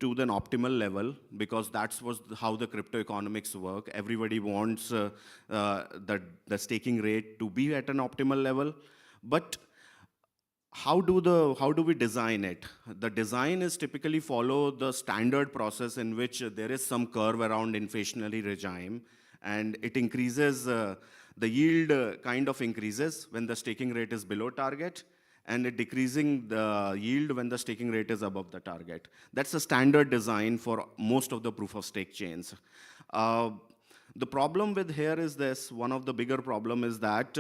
to an optimal level, because that's was how the crypto economics work. Everybody wants the staking rate to be at an optimal level. But how do we design it? The design is typically follow the standard process in which there is some curve around inflationary regime, and it increases, the yield kind of increases when the staking rate is below target, and it decreasing the yield when the staking rate is above the target. That's a standard design for most of the proof of stake chains. Uh, the problem with here is this, one of the bigger problem is that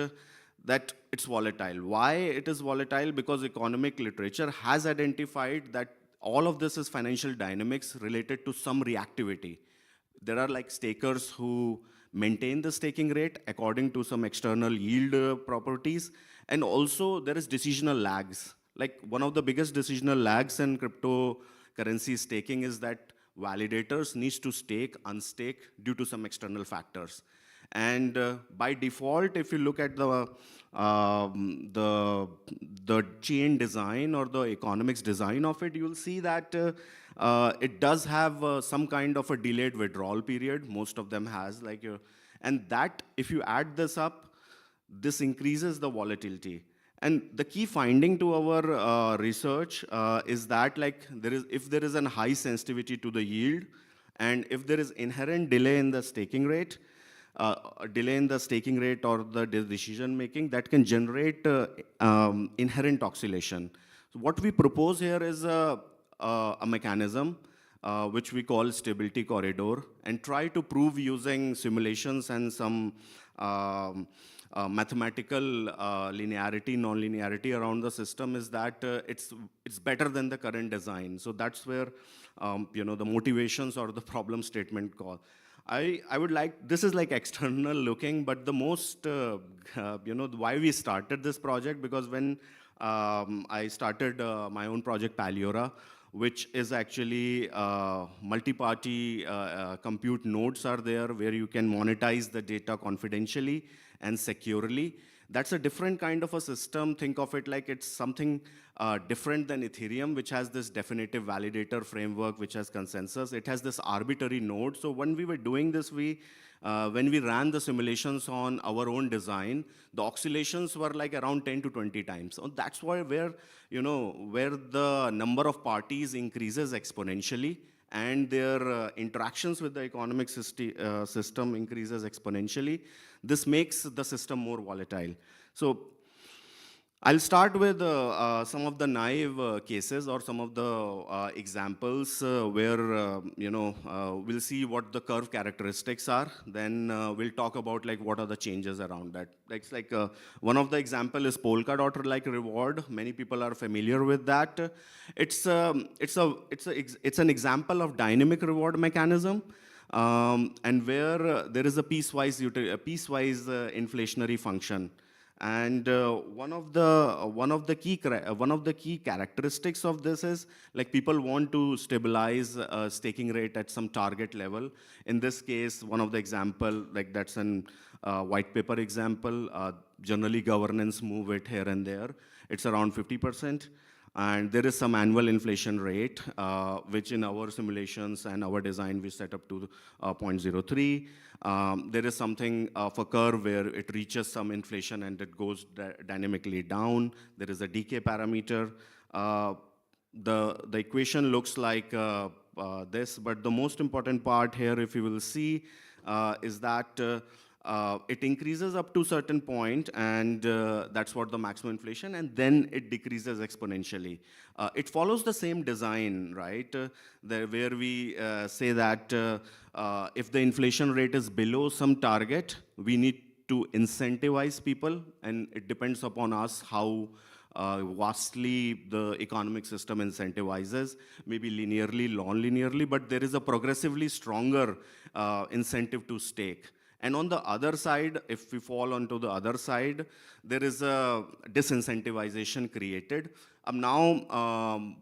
it's volatile. Why it is volatile? Because economic literature has identified that all of this is financial dynamics related to some reactivity. There are like stakers who maintain the staking rate according to some external yield properties. And also there is decisional lags. Like one of the biggest decisional lags in cryptocurrency staking is that validators needs to stake, unstake due to some external factors. And by default, if you look at um, the, the chain design or the economics design of it, you'll see that it does have some kind of a delayed withdrawal period. Most of them has, and that, if you add this up, this increases the volatility. And the key finding to our research is that if there is a high sensitivity to the yield, and if there is inherent delay in the staking rate, a delay in the staking rate or the decision making, that can generate inherent oscillation. So what we propose here is a mechanism which we call stability corridor, and try to prove using simulations and some mathematical linearity, non-linearity around the system, is that it's better than the current design. So that's where the motivations or the problem statement call. I would like, this is like external looking, but the most, why we started this project, because when I started my own project, Palliora, which is actually multi-party compute nodes are there where you can monetize the data confidentially and securely. That's a different kind of a system. Think of it like it's something different than Ethereum, which has this definitive validator framework, which has consensus. It has this arbitrary node. So when we were doing this, when we ran the simulations on our own design, the oscillations were like around 10 to 20 times. So that's why where the number of parties increases exponentially, and their interactions with the economic system increases exponentially. This makes the system more volatile. So I'll start with some of the naive cases, or some of the examples where we'll see what the curve characteristics are. Then we'll talk about like what are the changes around that. One of the example is polka dot like reward. Many people are familiar with that. It's an example of dynamic reward mechanism. And where there is a piecewise inflationary function. And one of the key characteristics of this is like people want to stabilize staking rate at some target level. In this case, one of the example, like that's an white paper example. Generally, governance move it here and there. It's around 50%. And there is some annual inflation rate, which in our simulations and our design, we set up to 0.03. There is something of a curve where it reaches some inflation and it goes dynamically down. There is a decay parameter. The equation looks like this, but the most important part here, if you will see, is that it increases up to a certain point, and that's what the maximum inflation, and then it decreases exponentially. It follows the same design, right? Where we say that if the inflation rate is below some target, we need to incentivize people, and it depends upon us how vastly the economic system incentivizes, maybe linearly, non-linearly, but there is a progressively stronger incentive to stake. And on the other side, if we fall onto the other side, there is a disincentivization created. Now,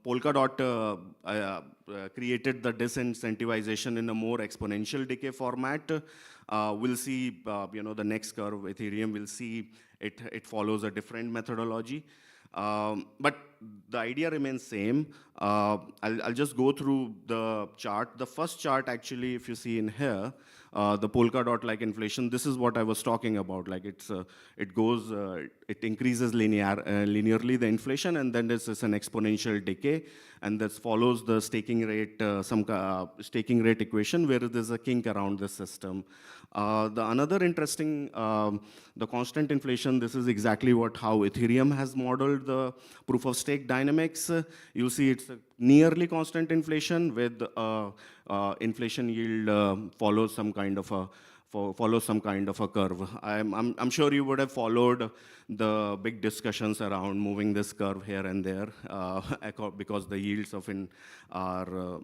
Polkadot created the disincentivization in a more exponential decay format. We'll see, the next curve, Ethereum, we'll see it follows a different methodology. But the idea remains same. I'll just go through the chart. The first chart, actually, if you see in here, the polka dot like inflation, this is what I was talking about. Like it increases linearly the inflation, and then this is an exponential decay, and this follows the staking rate, staking rate equation where there's a kink around the system. The another interesting, the constant inflation, this is exactly how Ethereum has modeled the proof of stake dynamics. You see it's a nearly constant inflation with inflation yield follows some kind of a curve. I'm sure you would have followed the big discussions around moving this curve here and there because the yields are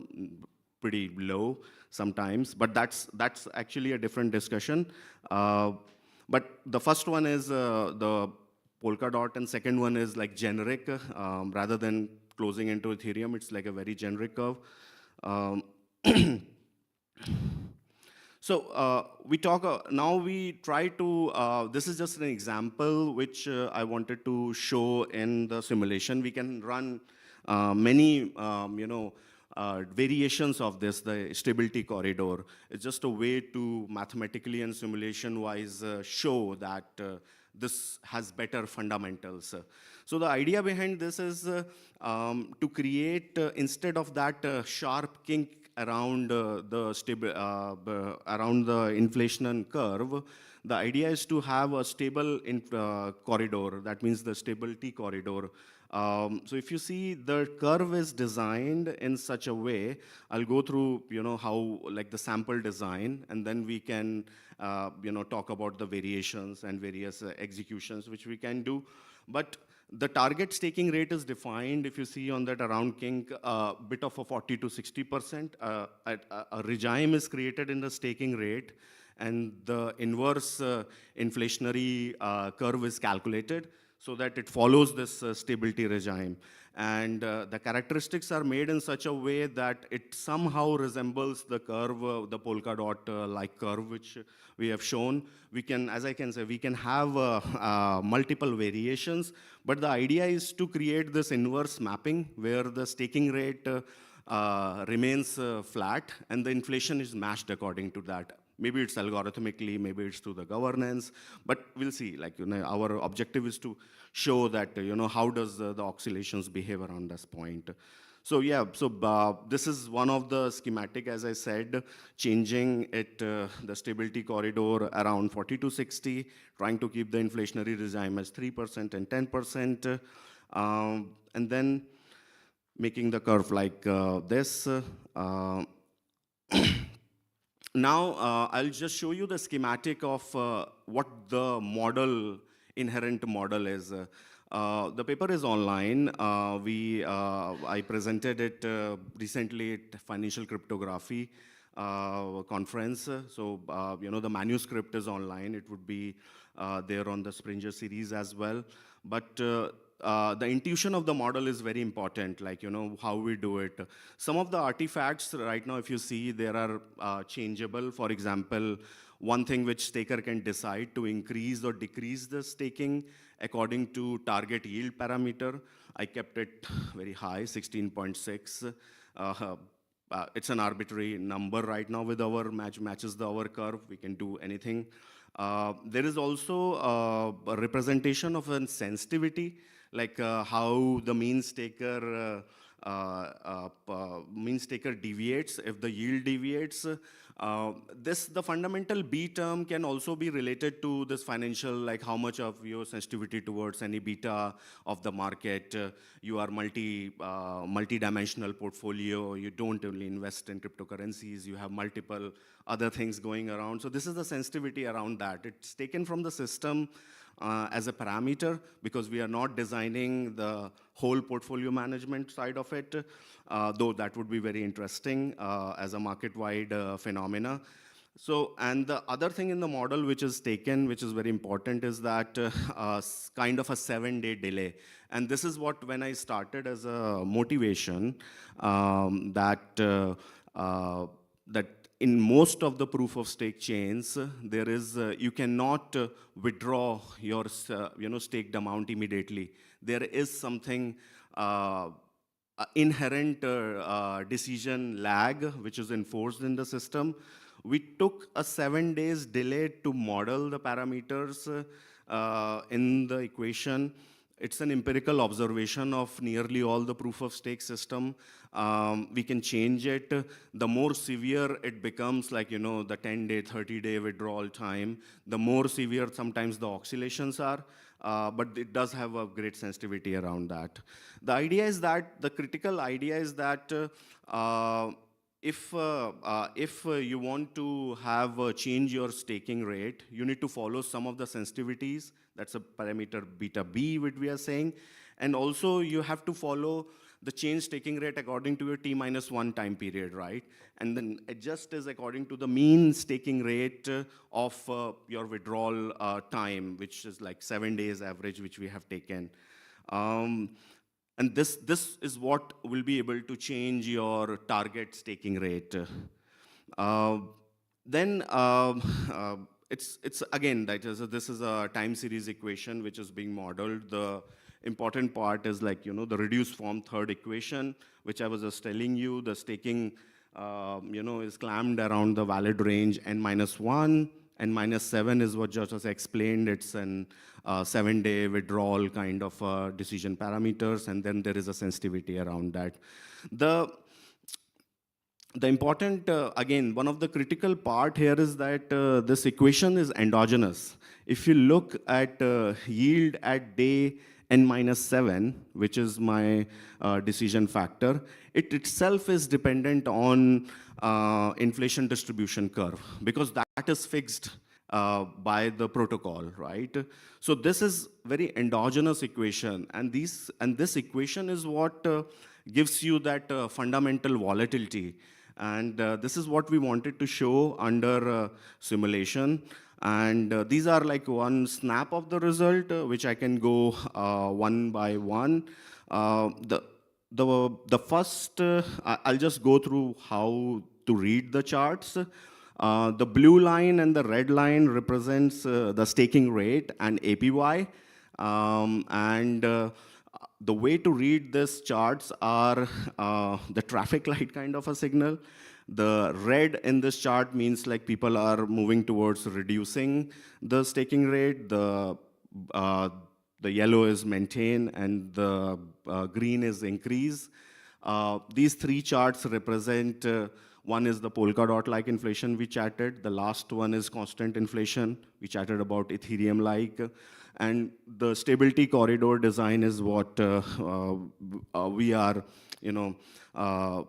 pretty low sometimes, but that's actually a different discussion. But the first one is the polka dot, and second one is like generic. Rather than closing into Ethereum, it's like a very generic curve. So now we try to, this is just an example which I wanted to show in the simulation. We can run many, variations of this, the stability corridor. It's just a way to mathematically and simulation-wise show that this has better fundamentals. So the idea behind this is to create, instead of that sharp kink around around the inflation curve, the idea is to have a stable corridor. That means the stability corridor. So if you see, the curve is designed in such a way, I'll go through, how, like the sample design, and then we can, talk about the variations and various executions which we can do. But the target staking rate is defined, if you see on that around kink, a bit of a 40 to 60%. A regime is created in the staking rate, and the inverse inflationary curve is calculated so that it follows this stability regime. And the characteristics are made in such a way that it somehow resembles the curve, the polka dot like curve, which we have shown. We can, as I can say, we can have multiple variations, but the idea is to create this inverse mapping where the staking rate remains flat and the inflation is matched according to that. Maybe it's algorithmically, maybe it's through the governance, but we'll see. Like, our objective is to show that, how does the oscillations behave around this point. So yeah, this is one of the schematic, as I said, changing it, the stability corridor around 40 to 60, trying to keep the inflationary regime as 3% and 10%, and then making the curve like this. Now, I'll just show you the schematic of what the inherent model is. The paper is online. I presented it recently at Financial Cryptography conference. So, the manuscript is online. It would be there on the Springer series as well. But the intuition of the model is very important, like, how we do it. Some of the artifacts right now, if you see, there are changeable. For example, one thing which staker can decide to increase or decrease the staking according to target yield parameter. I kept it very high, 16.6. It's an arbitrary number right now with our matches our curve. We can do anything. There is also a representation of a sensitivity, like how the mean staker deviates if the yield deviates. The fundamental B term can also be related to this financial, like how much of your sensitivity towards any beta of the market. You are multi-dimensional portfolio. You don't only invest in cryptocurrencies. You have multiple other things going around. So this is the sensitivity around that. It's taken from the system as a parameter because we are not designing the whole portfolio management side of it, though that would be very interesting as a market-wide phenomena. So, and the other thing in the model which is taken, which is very important, is that kind of a 7-day delay. And this is what, when I started as a motivation, that in most of the proof of stake chains, there is, you cannot withdraw your, staked amount immediately. There is something uh, inherent decision lag, which is enforced in the system. We took a 7 days delay to model the parameters in the equation. It's an empirical observation of nearly all the proof of stake system. We can change it. The more severe it becomes, like, the 10-day, 30-day withdrawal time, the more severe sometimes the oscillations are. But it does have a great sensitivity around that. The critical idea is that if you want to have change your staking rate, you need to follow some of the sensitivities. That's a parameter beta B, which we are saying. And also you have to follow the change staking rate according to your T-1 time period, right? And then adjust is according to the mean staking rate of your withdrawal time, which is like 7 days average, which we have taken. And this is what will be able to change your target staking rate. Then it's again, this is a time series equation which is being modeled. The important part is, like, the reduced form third equation, which I was just telling you. The staking is clamped around the valid range n-1, and -7 is what just was explained. It's an 7-day withdrawal kind of decision parameters, and then there is a sensitivity around that. The important, again, one of the critical part here is that this equation is endogenous. If you look at yield at day n-7, which is my decision factor, it itself is dependent on inflation distribution curve, because that is fixed by the protocol, right? So this is very endogenous equation, and this equation is what gives you that fundamental volatility. And this is what we wanted to show under simulation. And these are like one snap of the result, which I can go one by one. The first, I'll just go through how to read the charts. The blue line and the red line represents the staking rate and APY. The way to read these charts are the traffic light kind of a signal. The red in this chart means like people are moving towards reducing the staking rate. The yellow is maintain, and the green is increase. These three charts represent, one is the polka dot-like inflation we chatted. The last one is constant inflation. We chatted about Ethereum-like. And the stability corridor design is what we are,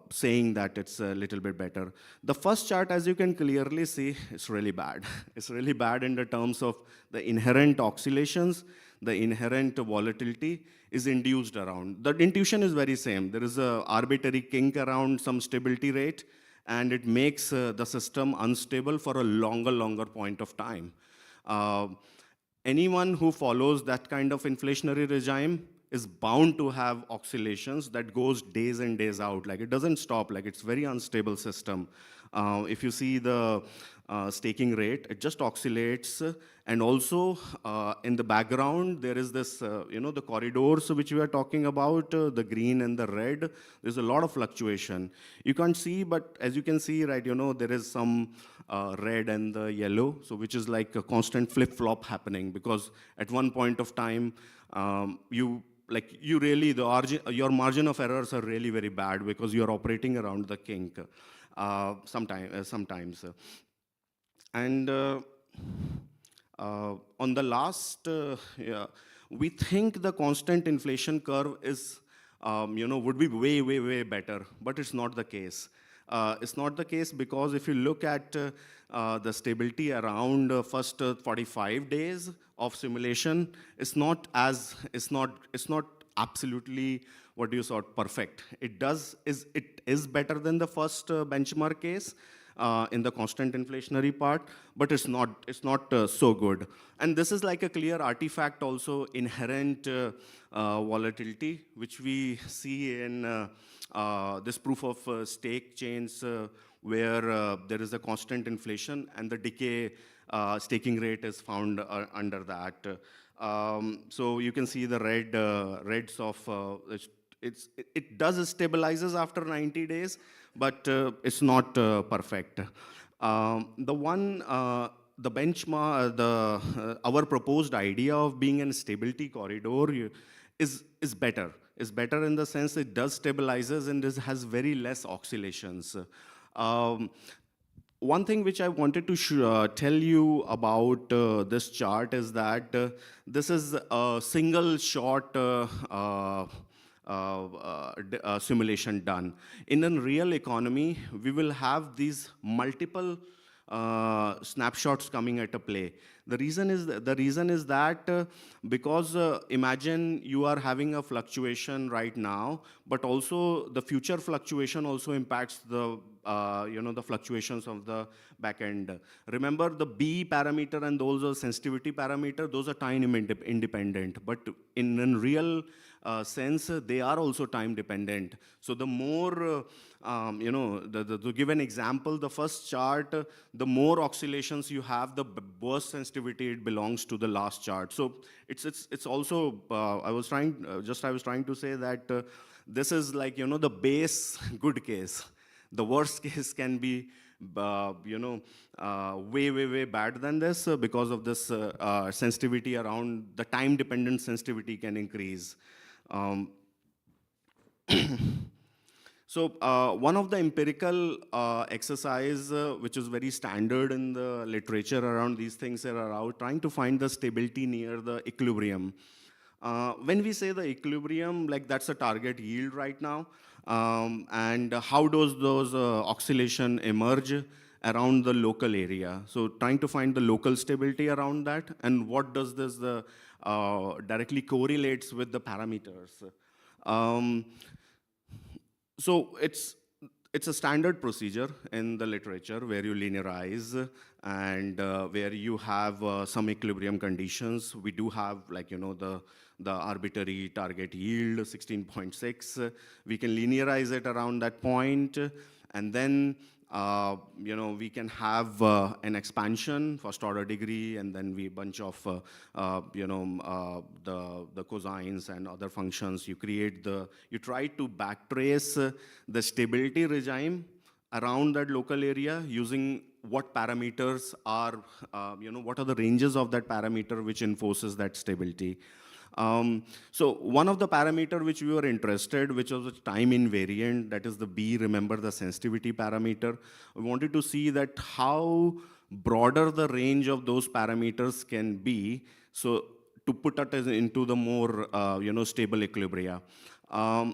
saying that it's a little bit better. The first chart, as you can clearly see, is really bad. It's really bad in the terms of the inherent oscillations. The inherent volatility is induced around. The intuition is very same. There is an arbitrary kink around some stability rate, and it makes the system unstable for a longer point of time. Anyone who follows that kind of inflationary regime is bound to have oscillations that goes days and days out. Like, it doesn't stop. Like, it's very unstable system. If you see the staking rate, it just oscillates. And also, in the background, there is this, the corridors which we are talking about, the green and the red. There's a lot of fluctuation. You can't see, but as you can see, right, there is some red and the yellow, so which is like a constant flip-flop happening, because at one point of time, your margin of errors are really very bad, because you're operating around the kink sometimes. And on the last, we think the constant inflation curve is, would be way better, but it's not the case. It's not the case because if you look at the stability around first 45 days of simulation, it's not absolutely what you saw perfect. It is better than the first benchmark case in the constant inflationary part, but it's not so good. And this is like a clear artifact also, inherent volatility, which we see in this proof of stake chains where there is a constant inflation and the decay staking rate is found under that. So you can see the reds of it does stabilizes after 90 days, but it's not perfect. The one, the benchmark, our proposed idea of being a stability corridor is better. Is better in the sense it does stabilizes and has very less oscillations. Um, One thing which I wanted to tell you about this chart is that this is a single shot simulation done. In a real economy, we will have these multiple snapshots coming at a play. The reason is that because imagine you are having a fluctuation right now, but also the future fluctuation also impacts the fluctuations of the back end. Remember the B parameter and those are sensitivity parameter, those are time independent, but in real sense, they are also time dependent. So the more, to give an example, the first chart, the more oscillations you have, the worse sensitivity it belongs to the last chart. So it's also, I was trying to say that this is like, the base good case. The worst case can be, way bad than this because of this sensitivity around the time-dependent sensitivity can increase. Um, so one of the empirical exercise, which is very standard in the literature around these things, are around trying to find the stability near the equilibrium. When we say the equilibrium, like that's a target yield right now, and how does those oscillation emerge around the local area? So trying to find the local stability around that, and what does this directly correlates with the parameters. Um, so it's a standard procedure in the literature where you linearize and where you have some equilibrium conditions. We do have the arbitrary target yield 16.6. We can linearize it around that point, and then we can have an expansion, first order degree, and then we bunch of the cosines and other functions. You try to backtrace the stability regime around that local area using what parameters are, what are the ranges of that parameter which enforces that stability. So one of the parameter which we were interested, which was time invariant, that is the B, remember the sensitivity parameter. We wanted to see that how broader the range of those parameters can be, so to put it into the more stable equilibria.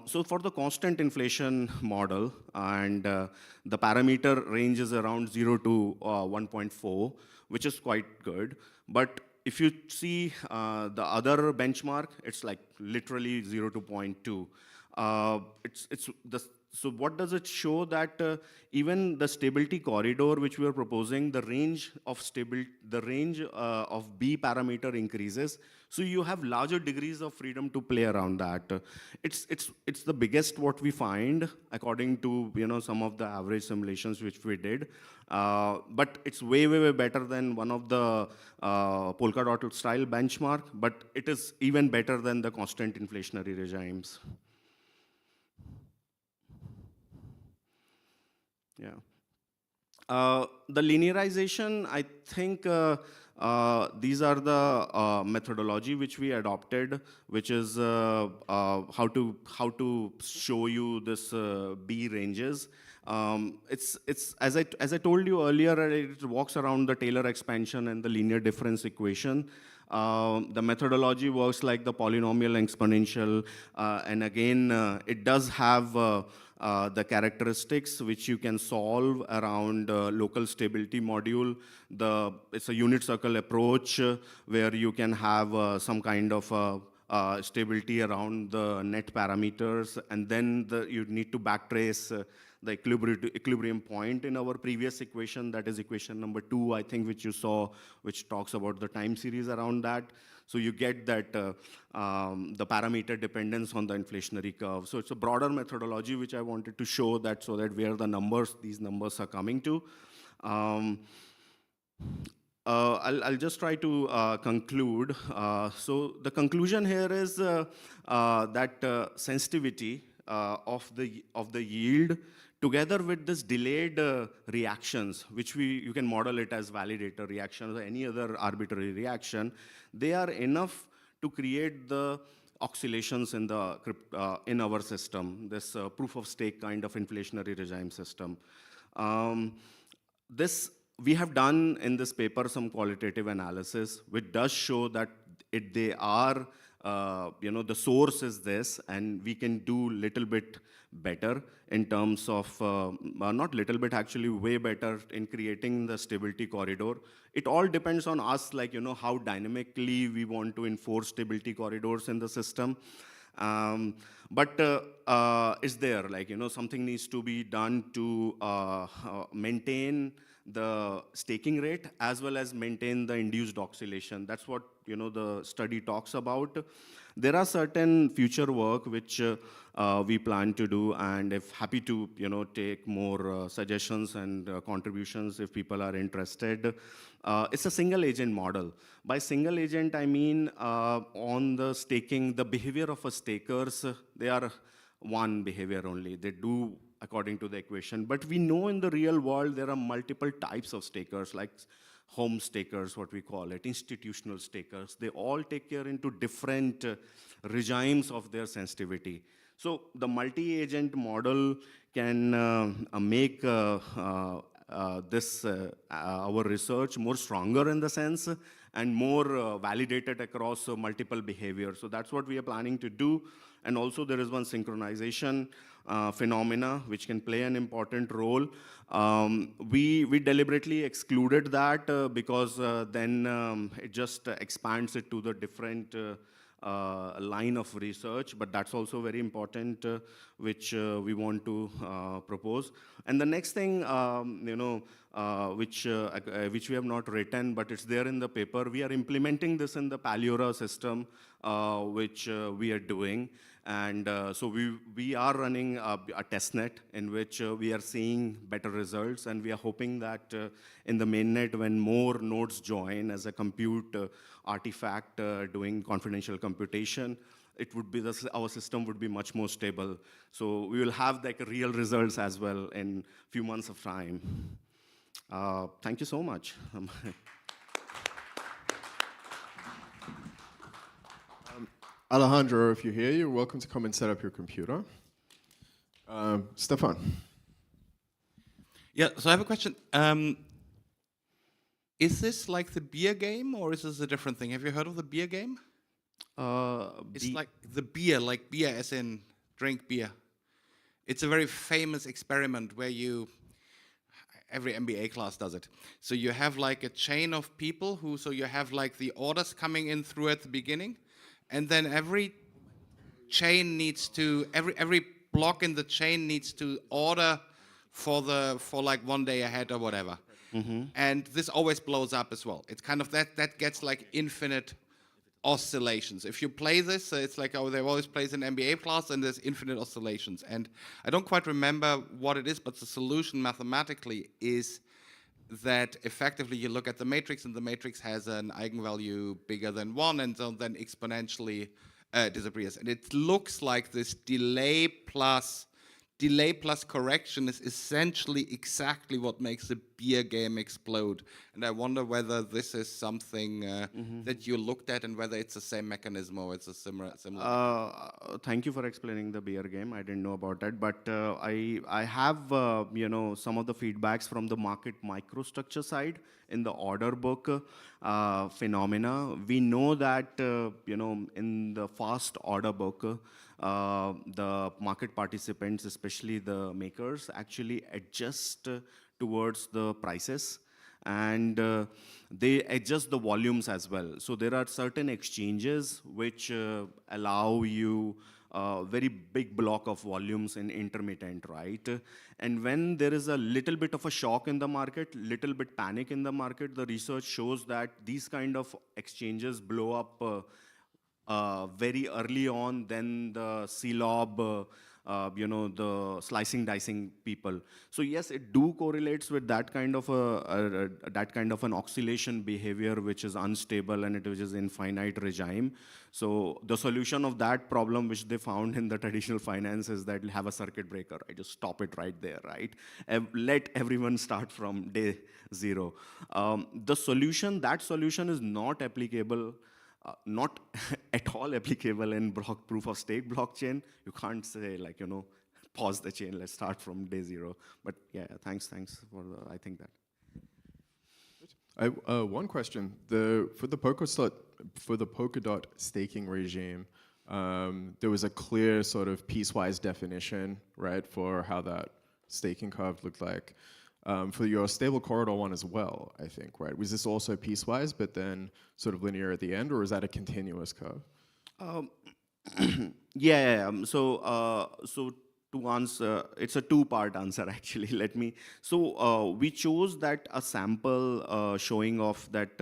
So for the constant inflation model, and the parameter range is around 0 to 1.4, which is quite good. But if you see the other benchmark, it's like literally 0 to 0.2. So what does it show? That even the stability corridor which we are proposing, the range of B parameter increases. So you have larger degrees of freedom to play around that. It's the biggest what we find according to some of the average simulations which we did. But it's way better than one of the polka dot style benchmark. But it is even better than the constant inflationary regimes. Yeah. The linearization, I think these are the methodology which we adopted, which is how to show you this B ranges. It's as I told you earlier, it walks around the Taylor expansion and the linear difference equation. The methodology works like the polynomial exponential, and again, it does have the characteristics which you can solve around local stability module. It's a unit circle approach where you can have some kind of stability around the net parameters, and then you need to backtrace the equilibrium point in our previous equation, that is equation number 2, I think, which you saw, which talks about the time series around that. So you get that the parameter dependence on the inflationary curve. So it's a broader methodology which I wanted to show that, so that where these numbers are coming to. I'll just try to conclude. So the conclusion here is that sensitivity of the yield, together with this delayed reactions, which you can model it as validator reactions or any other arbitrary reaction, they are enough to create the oscillations in the in our system, this proof of stake kind of inflationary regime system. This we have done in this paper some qualitative analysis, which does show that they are, the source is this, and we can do little bit better in terms of, not little bit, actually way better in creating the stability corridor. It all depends on us, like, how dynamically we want to enforce stability corridors in the system. But is there, like, something needs to be done to maintain the staking rate as well as maintain the induced oscillation. That's what, the study talks about. There are certain future work which we plan to do, and if happy to, take more suggestions and contributions if people are interested. It's a single agent model. By single agent, I mean on the staking, the behavior of a stakers, they are one behavior only. They do according to the equation. But we know in the real world, there are multiple types of stakers, like home stakers, what we call it, institutional stakers. They all take care into different regimes of their sensitivity. So the multi-agent model can make our research more stronger in the sense, and more validated across multiple behaviors. So that's what we are planning to do. And also there is one synchronization phenomena which can play an important role. We deliberately excluded that because then it just expands it to the different line of research, but that's also very important, which we want to propose. And the next thing, which we have not written, but it's there in the paper, we are implementing this in the Palliora system, which we are doing. And so we are running a testnet in which we are seeing better results, and we are hoping that in the mainnet, when more nodes join as a compute artifact doing confidential computation, it would be our system would be much more stable. So we will have like real results as well in few months of time. Thank you so much. Alejandro, if you're here, you're welcome to come and set up your computer. Stefan. Yeah, so I have a question. Is this like the beer game, or is this a different thing? Have you heard of the beer game? It's like the beer, like beer as in drink beer. It's a very famous experiment where every MBA class does it. So you have like a chain of people so you have like the orders coming in through at the beginning, and then every block in the chain needs to order for like 1 day ahead or whatever. Mm-hmm. And this always blows up as well. It's kind of that gets like infinite oscillations. If you play this, it's like, they always plays an MBA class and there's infinite oscillations. And I don't quite remember what it is, but the solution mathematically is that effectively you look at the matrix, and the matrix has an eigenvalue bigger than 1, and so then exponentially disappears. And it looks like this delay plus correction is essentially exactly what makes a beer game explode. And I wonder whether this is something that you looked at, and whether it's the same mechanism or it's a similar. Thank you for explaining the beer game. I didn't know about that, but I have some of the feedbacks from the market microstructure side in the order book phenomena. We know that in the fast order book, the market participants, especially the makers, actually adjust towards the prices, and they adjust the volumes as well. So there are certain exchanges which allow you a very big block of volumes in intermittent, right? And when there is a little bit of a shock in the market, little bit panic in the market, the research shows that these kind of exchanges blow up very early on, then the CLOB the slicing dicing people. So yes, it do correlates with that kind of that kind of an oscillation behavior which is unstable and which is infinite regime. So the solution of that problem which they found in the traditional finance is that have a circuit breaker. I just stop it right there, right? Let everyone start from day zero. That solution is not applicable, not at all applicable in proof of stake blockchain. You can't say like, pause the chain, let's start from day zero. But yeah, thanks for I think that. One question: for the Polkadot staking regime, there was a clear sort of piecewise definition, right, for how that staking curve looked like. For your stable corridor one as well, I think, right? Was this also piecewise, but then sort of linear at the end, or is that a continuous curve? Yeah. So to answer, it's a two-part answer actually. We chose that a sample showing off that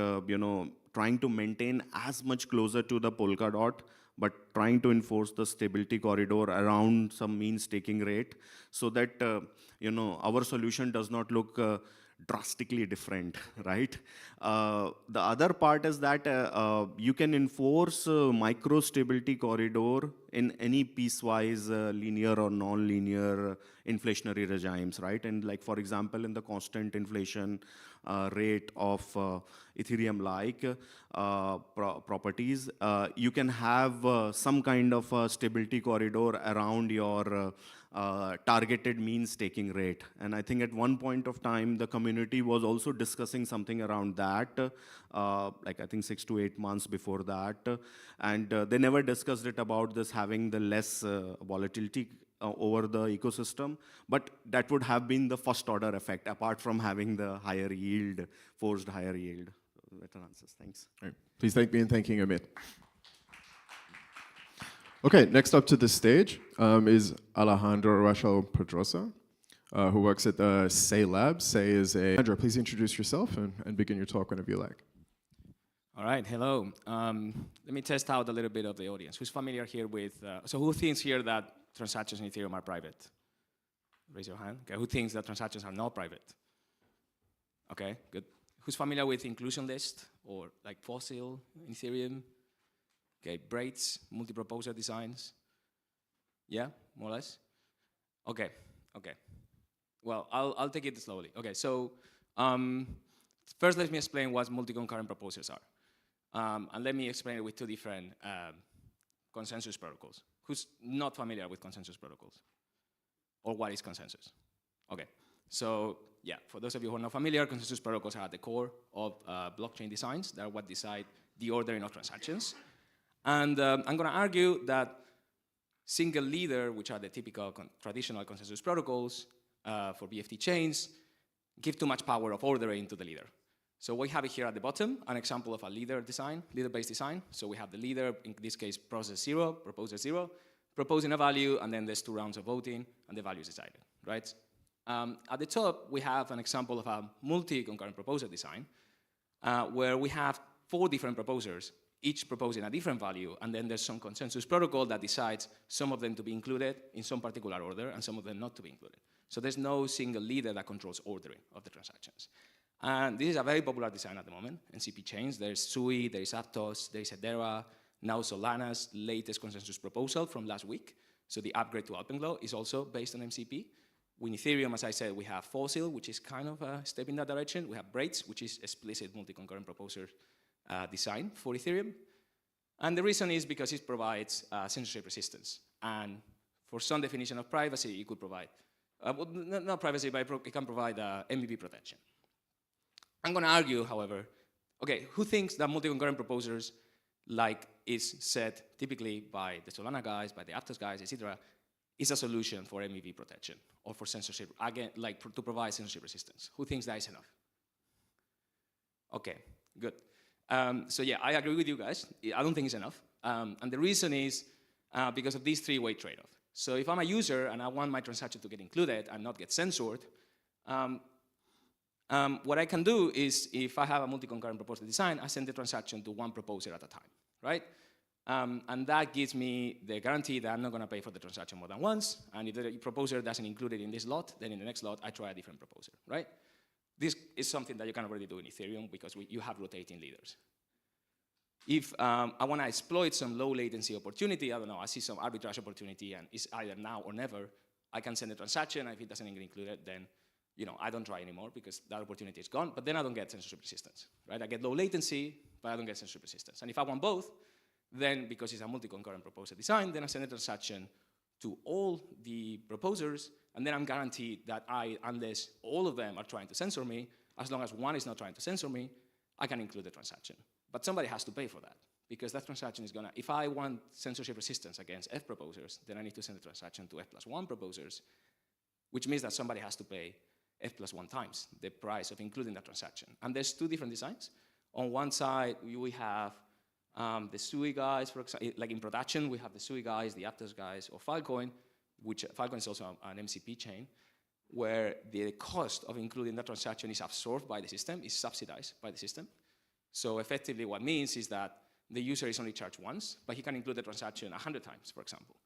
trying to maintain as much closer to the Polkadot, but trying to enforce the stability corridor around some mean staking rate, so that our solution does not look drastically different, right? The other part is that you can enforce micro stability corridor in any piecewise linear or non-linear inflationary regimes, right? And like, for example, in the constant inflation rate of Ethereum-like properties, you can have some kind of a stability corridor around your targeted mean staking rate. And I think at one point of time, the community was also discussing something around that, like I think 6 to 8 months before that. And they never discussed it about this having the less volatility over the ecosystem, but that would have been the first order effect, apart from having the higher yield, forced higher yield. Better answers, thanks. All right. Please thank me in thanking Amit. Okay, next up to the stage is Alejandro Rachel Pedrosa, who works at Say Labs. Say is a... Alejandro, please introduce yourself and begin your talk whenever you like. All right, hello. Let me test out a little bit of the audience. Who's familiar here with... so who thinks here that transactions in Ethereum are private? Raise your hand. Okay, who thinks that transactions are not private? Okay, good. Who's familiar with inclusion list or like fossil in Ethereum? Okay, braids, multi-proposer designs. Yeah, more or less? Okay. Well, I'll take it slowly. Okay, so first let me explain what multi-concurrent proposers are. And let me explain it with two different consensus protocols. Who's not familiar with consensus protocols? Or what is consensus? Okay, so yeah, for those of you who are not familiar, consensus protocols are at the core of blockchain designs. They're what decide the ordering of transactions. And I'm going to argue that single leader, which are the typical traditional consensus protocols for BFT chains, give too much power of ordering to the leader. So we have it here at the bottom, an example of a leader-based design. So we have the leader, in this case, process 0, proposer 0, proposing a value, and then there's 2 rounds of voting, and the value is decided, right? At the top, we have an example of a multi-concurrent proposer design, where we have 4 different proposers, each proposing a different value, and then there's some consensus protocol that decides some of them to be included in some particular order and some of them not to be included. So there's no single leader that controls ordering of the transactions. And this is a very popular design at the moment in CP chains. There's Sui, there is Aptos, there is Hedera, now Solana's latest consensus proposal from last week. So the upgrade to Alpenglow is also based on MCP. With Ethereum, as I said, we have Fossil, which is kind of a step in that direction. We have Braids, which is explicit multi-concurrent proposer design for Ethereum. And the reason is because it provides censorship resistance. And for some definition of privacy, it could provide, well, not privacy, but it can provide MVP protection. I'm going to argue, however, okay, who thinks that multi-concurrent proposers, like is set typically by the Solana guys, by the Aptos guys, etc., is a solution for MVP protection or for censorship, again, like to provide censorship resistance? Who thinks that is enough? Okay, good. So yeah, I agree with you guys. I don't think it's enough. And the reason is because of this 3-way trade-off. So if I'm a user and I want my transaction to get included and not get censored, what I can do is, if I have a multi-concurrent proposer design, I send the transaction to one proposer at a time, right? And that gives me the guarantee that I'm not going to pay for the transaction more than once. And if the proposer doesn't include it in this lot, then in the next lot, I try a different proposer, right? This is something that you can already do in Ethereum because you have rotating leaders. If I want to exploit some low latency opportunity, I don't know, I see some arbitrage opportunity and it's either now or never, I can send a transaction, and if it doesn't include it, then I don't try anymore because that opportunity is gone, but then I don't get censorship resistance, right? I get low latency, but I don't get censorship resistance. And if I want both, then because it's a multi-concurrent proposer design, then I send a transaction to all the proposers, and then I'm guaranteed that unless all of them are trying to censor me, as long as one is not trying to censor me, I can include the transaction. But somebody has to pay for that, because that transaction is gonna, if I want censorship resistance against F proposers, then I need to send a transaction to F+1 proposers, which means that somebody has to pay F+1 times the price of including that transaction. And there's two different designs. On one side, we have the SUI guys, for example, like in production, we have the SUI guys, the Aptos guys, or Filecoin, which Filecoin is also an MCP chain, where the cost of including that transaction is absorbed by the system, is subsidized by the system. So effectively what it means is that the user is only charged once, but he can include the transaction 100 times, for example,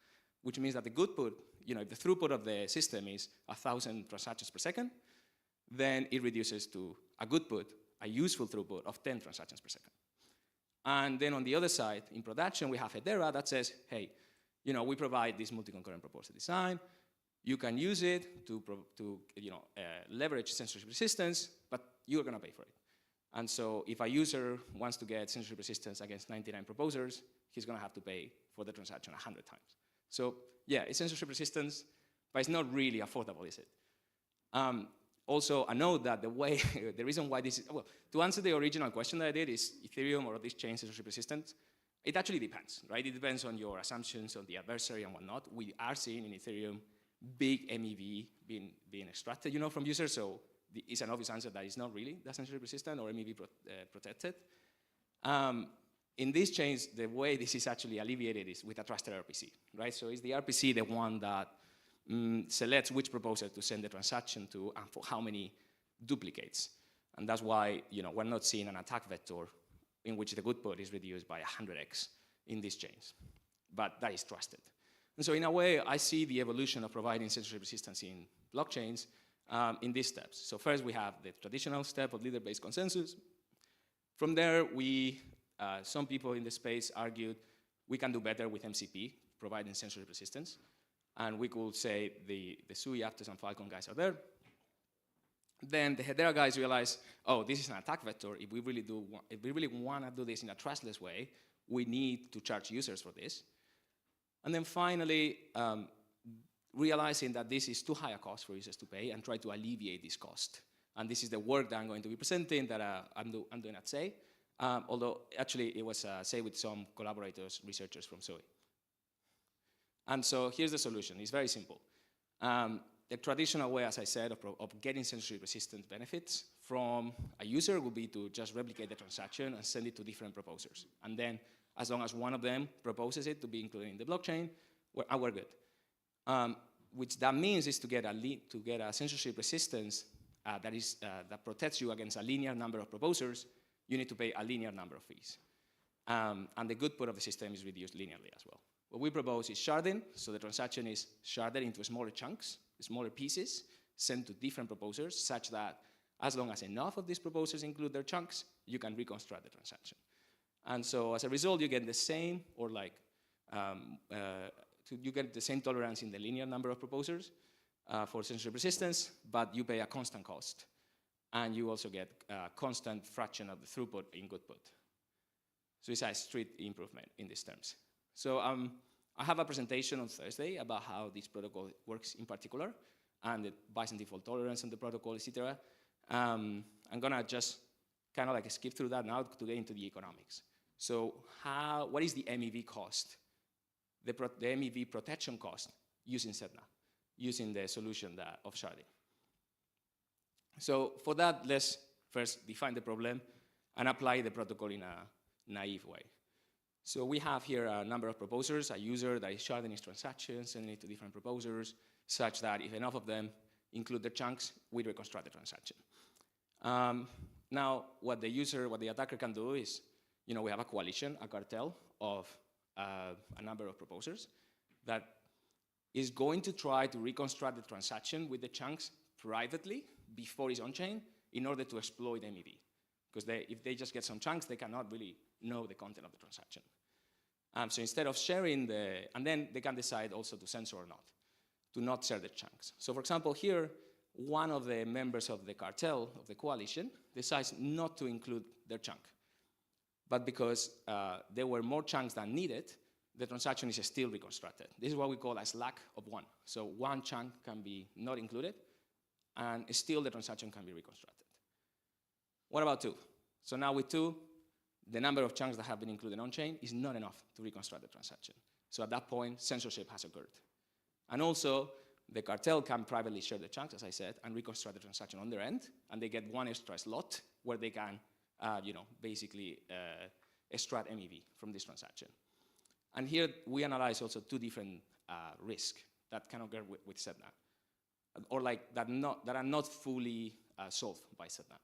which means that the good put, if the throughput of the system is 1,000 transactions per second, then it reduces to a good put, a useful throughput of 10 transactions per second. And then on the other side, in production, we have Hedera that says, hey, we provide this multi-concurrent proposer design. You can use it to leverage censorship resistance, but you're going to pay for it. And so if a user wants to get censorship resistance against 99 proposers, he's going to have to pay for the transaction 100 times. So yeah, it's censorship resistance, but it's not really affordable, is it? Also, a note that the reason why this is, well, to answer the original question that I did, is Ethereum or this chain censorship resistant? It actually depends, right? It depends on your assumptions on the adversary and whatnot. We are seeing in Ethereum big MEV being extracted, from users, so it's an obvious answer that it's not really that censorship resistant or MEV protected. In these chains, the way this is actually alleviated is with a trusted RPC, right? So is the RPC the one that selects which proposer to send the transaction to and for how many duplicates. And that's why we're not seeing an attack vector in which the good put is reduced by 100x in these chains. But that is trusted. And so in a way, I see the evolution of providing censorship resistance in blockchains in these steps. So first we have the traditional step of leader-based consensus. From there, some people in the space argued we can do better with MCP, providing censorship resistance. And we could say the SUI, Aptos, and Filecoin guys are there. Then the Hedera guys realize, oh, this is an attack vector. If we really want to do this in a trustless way, we need to charge users for this. And then finally, realizing that this is too high a cost for users to pay and try to alleviate this cost. And this is the work that I'm going to be presenting that I'm doing at SEI. Although actually it was SEI with some collaborators, researchers from SUI. And so here's the solution. It's very simple. The traditional way, as I said, of getting censorship resistant benefits from a user would be to just replicate the transaction and send it to different proposers. And then as long as one of them proposes it to be included in the blockchain, we're good. Which that means is to get a censorship resistance that protects you against a linear number of proposers, you need to pay a linear number of fees. And the good put of the system is reduced linearly as well. What we propose is sharding, so the transaction is sharded into smaller chunks, smaller pieces, sent to different proposers, such that as long as enough of these proposers include their chunks, you can reconstruct the transaction. And so as a result, you get the same, or you get the same tolerance in the linear number of proposers for censorship resistance, but you pay a constant cost. And you also get a constant fraction of the throughput in good put. So it's a street improvement in these terms. So I have a presentation on Thursday about how this protocol works in particular, and the Bayesian default tolerance and the protocol, etc. I'm gonna just kind of skip through that now to get into the economics. So what is the MEV cost? The MEV protection cost using Sedna, using the solution of sharding. So for that, let's first define the problem and apply the protocol in a naive way. So we have here a number of proposers, a user that is sharding his transactions, sending it to different proposers, such that if enough of them include their chunks, we reconstruct the transaction. Now, what the attacker can do is, we have a coalition, a cartel of a number of proposers that is going to try to reconstruct the transaction with the chunks privately before it's on-chain in order to exploit MEV. Because if they just get some chunks, they cannot really know the content of the transaction. So instead of sharing and then they can decide also to censor or not, to not share the chunks. So for example, here, one of the members of the cartel, of the coalition, decides not to include their chunk. But because there were more chunks than needed, the transaction is still reconstructed. This is what we call a slack of one. So one chunk can be not included, and still the transaction can be reconstructed. What about two? So now with two, the number of chunks that have been included on-chain is not enough to reconstruct the transaction. So at that point, censorship has occurred. And also, the cartel can privately share the chunks, as I said, and reconstruct the transaction on their end, and they get one extra slot where they can, basically extract MEV from this transaction. And here we analyze also two different risks that can occur with SetNAV, or like that are not fully solved by SetNAV,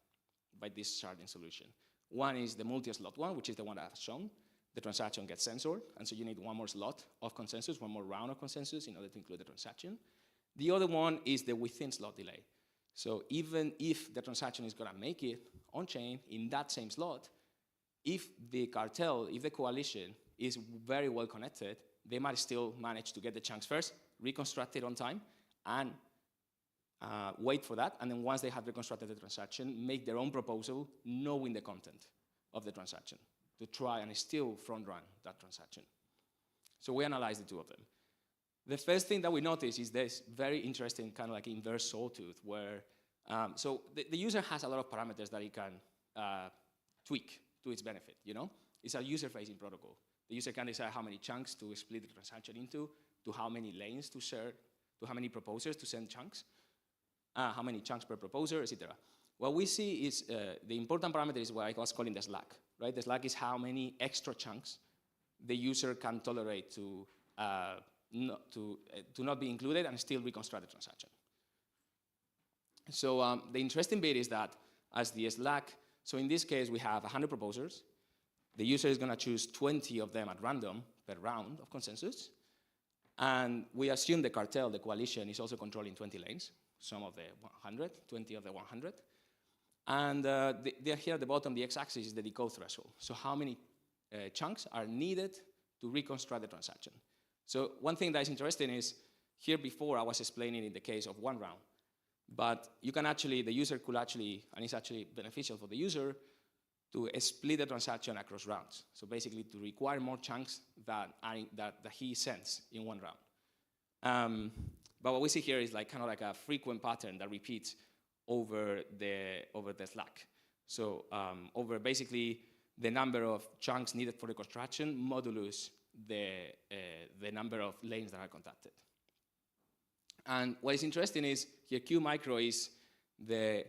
by this sharding solution. One is the multi-slot one, which is the one that I've shown. The transaction gets censored, and so you need one more slot of consensus, one more round of consensus in order to include the transaction. The other one is the within slot delay. So even if the transaction is gonna make it on-chain in that same slot, if the cartel, if the coalition is very well connected, they might still manage to get the chunks first, reconstruct it on time, and wait for that, and then once they have reconstructed the transaction, make their own proposal knowing the content of the transaction to try and still front-run that transaction. So we analyzed the two of them. The first thing that we notice is this very interesting kind of like inverse sawtooth where, so the user has a lot of parameters that he can tweak to its benefit, you know? It's a user-facing protocol. The user can decide how many chunks to split the transaction into, to how many lanes to share, to how many proposers to send chunks, how many chunks per proposer, etc. What we see is the important parameter is what I was calling the slack, right? The slack is how many extra chunks the user can tolerate to not be included and still reconstruct the transaction. So the interesting bit is that as the slack, so in this case we have 100 proposers. The user is going to choose 20 of them at random per round of consensus. And we assume the cartel, the coalition, is also controlling 20 lanes, some of the 100, 20 of the 100. And they're here at the bottom, the x-axis is the decode threshold. So how many chunks are needed to reconstruct the transaction. So one thing that is interesting is, here before I was explaining in the case of one round, but you can actually, the user could actually, and it's actually beneficial for the user, to split the transaction across rounds. So basically to require more chunks that he sends in one round. But what we see here is like kind of like a frequent pattern that repeats over the slack. So over basically the number of chunks needed for the construction modulus the number of lanes that are contacted. And what is interesting is here Q micro is the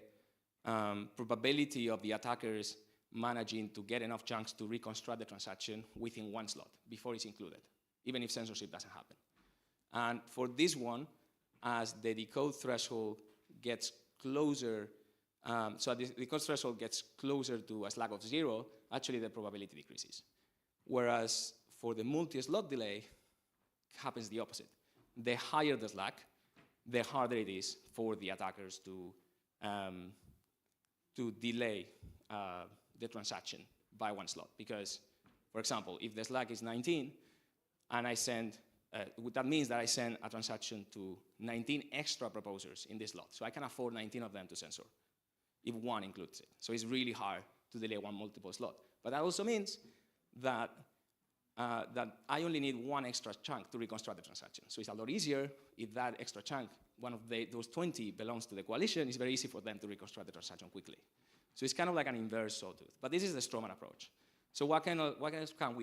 probability of the attackers managing to get enough chunks to reconstruct the transaction within one slot before it's included, even if censorship doesn't happen. And for this one, as the decode threshold gets closer, so the decode threshold gets closer to a slack of 0, actually the probability decreases. Whereas for the multi-slot delay, happens the opposite. The higher the slack, the harder it is for the attackers to delay the transaction by one slot. Because, for example, if the slack is 19, and I send, that means that I send a transaction to 19 extra proposers in this slot. So I can afford 19 of them to censor, if one includes it. So it's really hard to delay one multiple slot. But that also means that that I only need one extra chunk to reconstruct the transaction. So it's a lot easier if that extra chunk, one of those 20 belongs to the coalition, it's very easy for them to reconstruct the transaction quickly. So it's kind of like an inverse sawtooth. But this is the strawman approach. So what else can we